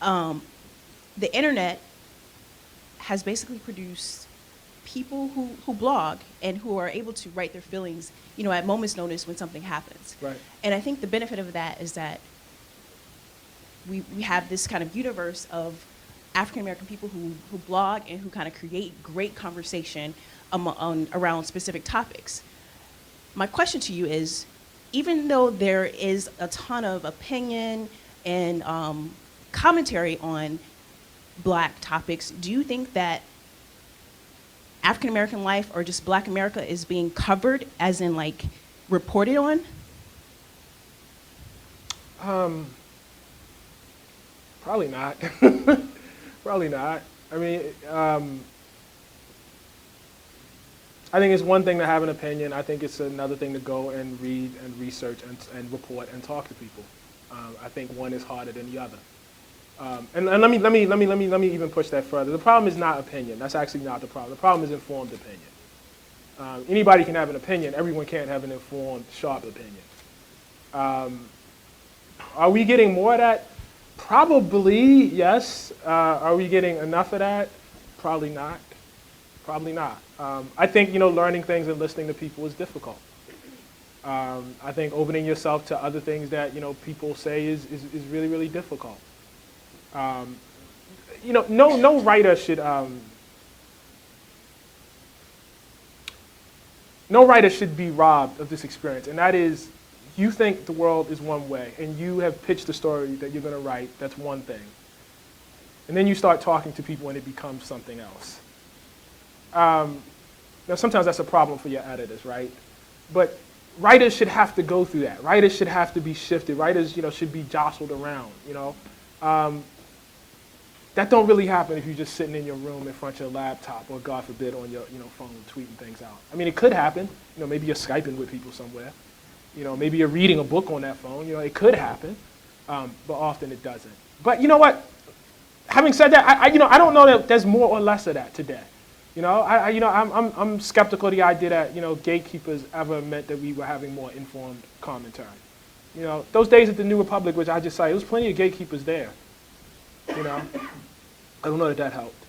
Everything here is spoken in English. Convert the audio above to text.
um, the internet has basically produced people who blog and who are able to write their feelings, at moment's notice when something happens. Right. And I think the benefit of that is that we have this kind of universe of African American people who blog and who kind of create great conversation around specific topics. My question to you is, even though there is a ton of opinion and commentary on Black topics, do you think that African American life or just Black America is being covered, as in like reported on? Probably not. Probably not. I mean, I think it's one thing to have an opinion. I think it's another thing to go and read and research and report and talk to people. I think one is harder than the other. And let me even push that further. The problem is not opinion. That's actually not the problem. The problem is informed opinion. Anybody can have an opinion. Everyone can't have an informed, sharp opinion. Are we getting more of that? Probably, yes. Are we getting enough of that? Probably not. Probably not. I think, learning things and listening to people is difficult. I think opening yourself to other things that, people say is really, really difficult. No writer should, no writer should be robbed of this experience, and that is, you think the world is one way, and you have pitched a story that you're going to write that's one thing. And then you start talking to people and it becomes something else. Now, sometimes that's a problem for your editors, right? But writers should have to go through that. Writers should have to be shifted. Writers, should be jostled around, That don't really happen if you're just sitting in your room in front of your laptop or, God forbid, on your phone tweeting things out. I mean, it could happen. Maybe you're Skyping with people somewhere. Maybe you're reading a book on that phone. It could happen, but often it doesn't. But you know what? Having said that, I don't know that there's more or less of that today. I'm skeptical of the idea that gatekeepers ever meant that we were having more informed commentary. Those days at the New Republic, which I just cited, there was plenty of gatekeepers there. I don't know that helped.